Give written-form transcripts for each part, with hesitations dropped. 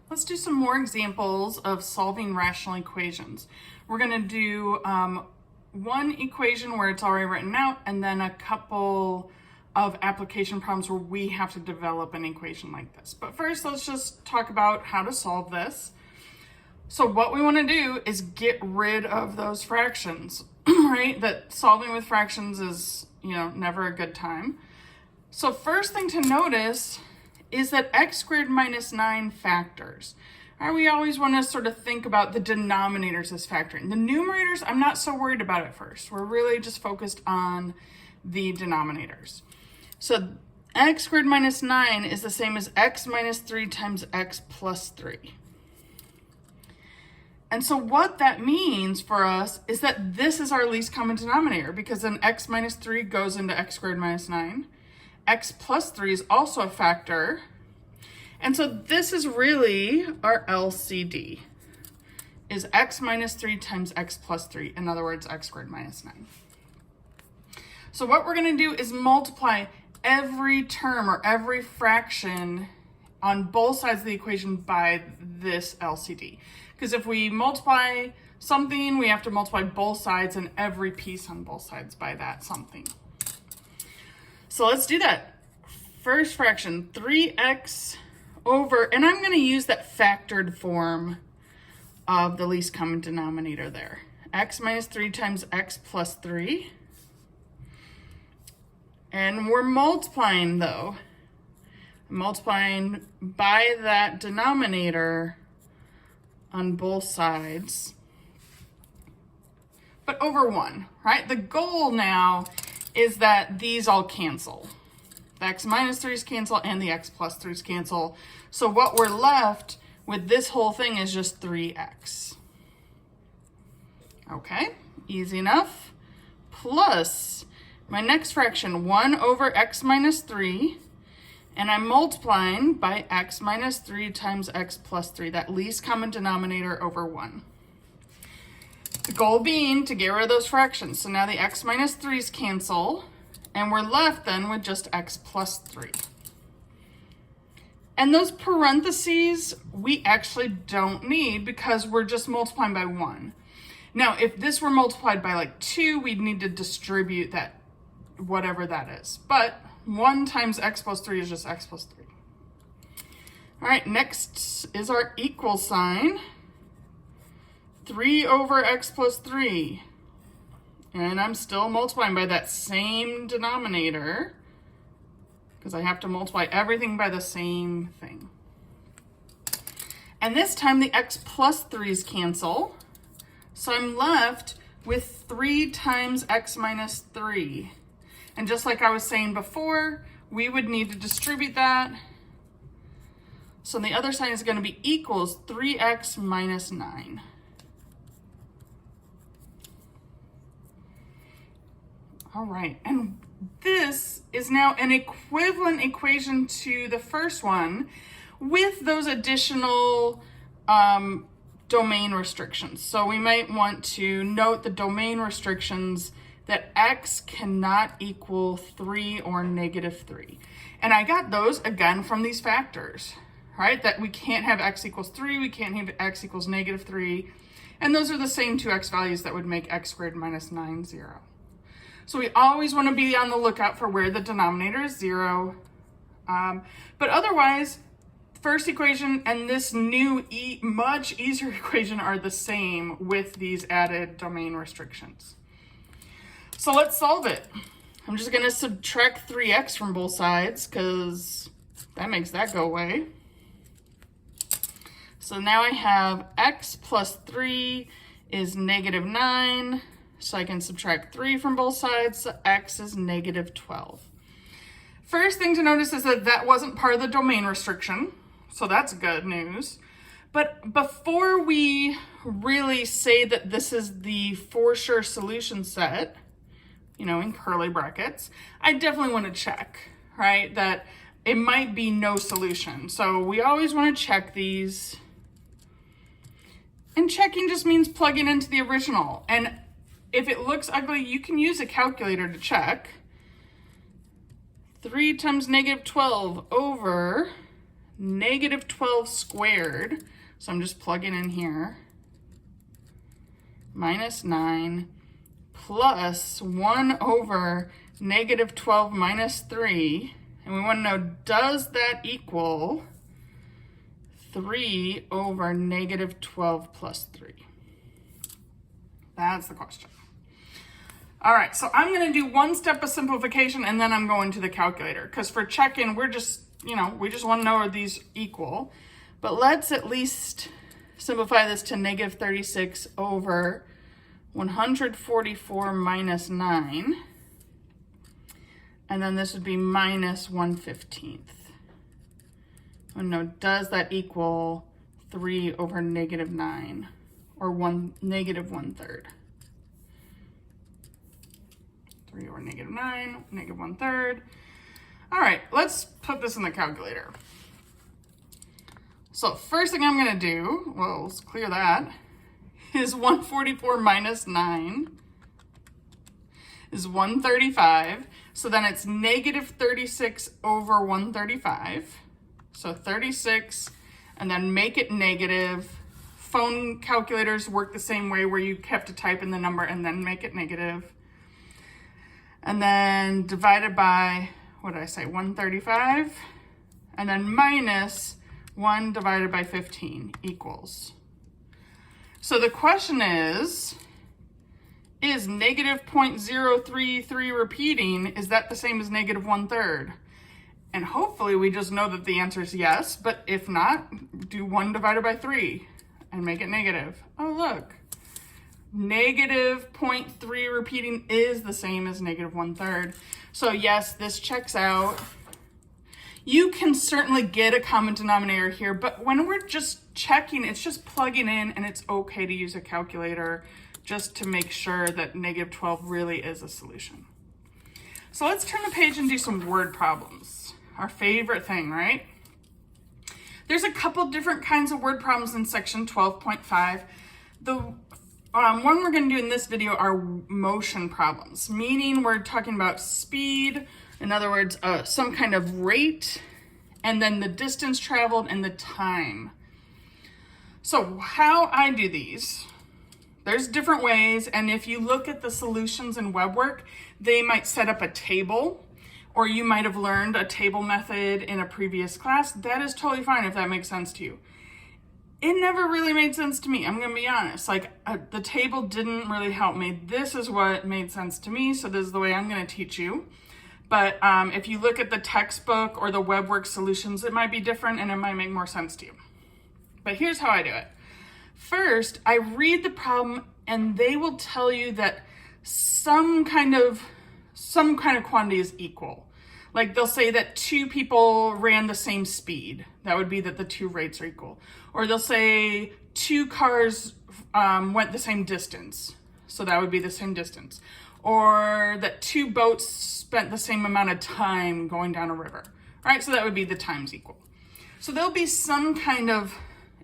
Let's do some more examples of solving rational equations. We're going to do one equation where it's already written out, and then a couple of application problems where we have to develop an equation like this. But first, let's just talk about how to solve this. So what we want to do is get rid of those fractions, right? That solving with fractions is, never a good time. So first thing to notice is that x squared minus 9 factors. All right, we always want to sort of think about the denominators as factoring. The numerators, I'm not so worried about at first. We're really just focused on the denominators. So x squared minus 9 is the same as x minus 3 times x plus 3. And so what that means for us is that this is our least common denominator, because then x minus 3 goes into x squared minus 9. X plus 3 is also a factor. And so this is really our LCD, is x minus 3 times x plus 3. In other words, x squared minus 9. So what we're going to do is multiply every term or every fraction on both sides of the equation by this LCD. Because if we multiply something, we have to multiply both sides and every piece on both sides by that something. So let's do that. First fraction, 3x over, and I'm going to use that factored form of the least common denominator there. X minus 3 times x plus 3. And we're multiplying though. Multiplying by that denominator on both sides, but over 1, right? The goal now is that these all cancel. The x minus 3's cancel and the x plus 3's cancel. So what we're left with this whole thing is just 3x. Okay, easy enough. Plus my next fraction, 1 over x minus 3. And I'm multiplying by x minus 3 times x plus 3, that least common denominator over 1. The goal being to get rid of those fractions. So now the x minus 3's cancel, and we're left then with just x plus 3. And those parentheses we actually don't need because we're just multiplying by 1. Now, if this were multiplied by like 2, we'd need to distribute that, whatever that is. But 1 times x plus 3 is just x plus 3. All right, next is our equal sign. 3 over x plus 3. And I'm still multiplying by that same denominator because I have to multiply everything by the same thing. And this time the x plus 3's cancel. So I'm left with 3 times x minus 3. And just like I was saying before, we would need to distribute that. So the other side is going to be equals 3x minus 9. All right, and this is now an equivalent equation to the first one with those additional domain restrictions. So we might want to note the domain restrictions that x cannot equal 3 or negative 3. And I got those again from these factors, right? That we can't have x equals 3, we can't have x equals negative 3. And those are the same two x values that would make x squared minus 9 0. So we always want to be on the lookout for where the denominator is 0. But otherwise, first equation and this new much easier equation are the same with these added domain restrictions. So let's solve it. I'm just going to subtract 3x from both sides because that makes that go away. So now I have x plus 3 is negative 9. So I can subtract 3 from both sides. So x is negative 12. First thing to notice is that that wasn't part of the domain restriction. So that's good news. But before we really say that this is the for sure solution set, in curly brackets, I definitely want to check, right, that it might be no solution. So we always want to check these. And checking just means plugging into the original. And if it looks ugly, you can use a calculator to check. 3 times negative 12 over negative 12 squared, so I'm just plugging in here, minus 9 plus 1 over negative 12 minus 3. And we want to know, does that equal 3 over negative 12 plus 3? That's the question. All right, so I'm going to do one step of simplification and then I'm going to the calculator. Because for check-in, we're just, we just want to know are these equal. But let's at least simplify this to negative 36 over 144 minus 9. And then this would be minus 1/15. Oh no, does that equal 3 over negative 9? Or negative 1/3? 3 over negative 9, negative 1/3. All right, let's put this in the calculator. So first thing I'm gonna do, well, let's clear that, is 144 minus 9 is 135. So then it's negative 36 over 135. So 36, and then make it negative. Phone calculators work the same way where you have to type in the number and then make it negative. And then divided by, what did I say, 135? And then minus 1 divided by 15 equals. So the question is negative 0.033 repeating, is that the same as negative 1/3? And hopefully we just know that the answer is yes, but if not, do 1 divided by 3 and make it negative. Oh, look. Negative 0.3 repeating is the same as negative 1/3. So yes, this checks out. You can certainly get a common denominator here, but when we're just checking, it's just plugging in, and it's okay to use a calculator just to make sure that negative 12 really is a solution. So let's turn the page and do some word problems. Our favorite thing, right? There's a couple different kinds of word problems in section 12.5. The one we're going to do in this video are motion problems, meaning we're talking about speed, in other words, some kind of rate, and then the distance traveled and the time. So how I do these, there's different ways, and if you look at the solutions in WebWork, they might set up a table, or you might have learned a table method in a previous class. That is totally fine if that makes sense to you. It never really made sense to me. I'm gonna be honest. The table didn't really help me. This is what made sense to me, so this is the way I'm gonna teach you. But if you look at the textbook or the WebWork solutions, it might be different and it might make more sense to you. But here's how I do it. First, I read the problem and they will tell you that some kind of quantity is equal. Like they'll say that 2 people ran the same speed. That would be that the 2 rates are equal. Or they'll say 2 cars went the same distance. So that would be the same distance. Or that 2 boats spent the same amount of time going down a river. All right, so that would be the times equal. So there'll be some kind of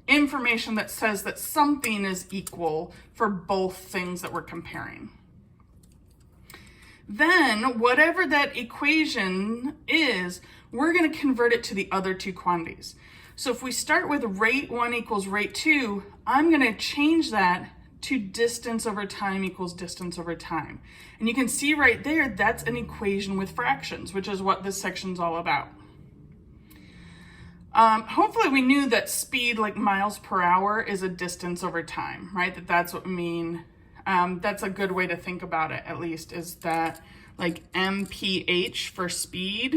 information that says that something is equal for both things that we're comparing. Then whatever that equation is, we're going to convert it to the other 2 quantities. So if we start with rate 1 equals rate 2, I'm going to change that to distance over time equals distance over time. And you can see right there, that's an equation with fractions, which is what this section's all about. Hopefully we knew that speed, like miles per hour, is a distance over time, right? That's what we mean. That's a good way to think about it, at least, is that like MPH for speed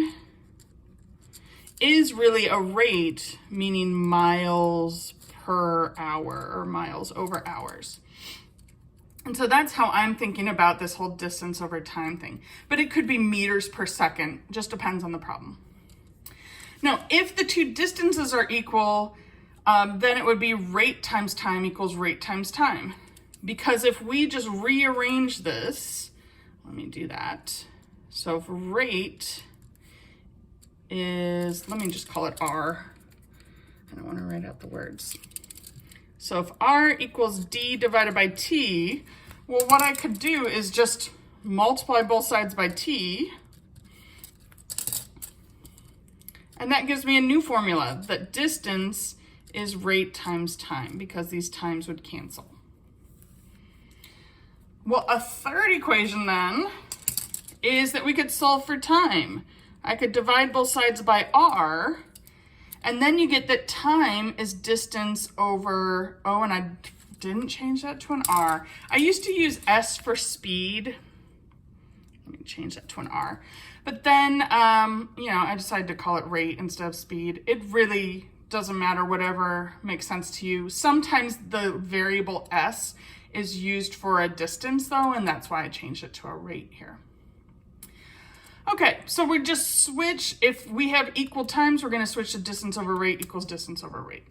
is really a rate, meaning miles per hour or miles over hours. And so that's how I'm thinking about this whole distance over time thing. But it could be meters per second, just depends on the problem. Now, if the 2 distances are equal, then it would be rate times time equals rate times time. Because if we just rearrange this, let me do that. So if rate is, let me just call it R. I don't want to write out the words. So if R equals D divided by T, well, what I could do is just multiply both sides by T. And that gives me a new formula, that distance is rate times time, because these times would cancel. Well, a third equation then is that we could solve for time. I could divide both sides by r, and then you get that time is distance over, oh, and I didn't change that to an r. I used to use s for speed. Let me change that to an r. But then, you know, I decided to call it rate instead of speed. It really doesn't matter, whatever makes sense to you. Sometimes the variable s is used for a distance though, and that's why I changed it to a rate here. Okay, so we just switch, if we have equal times, we're gonna switch to distance over rate equals distance over rate.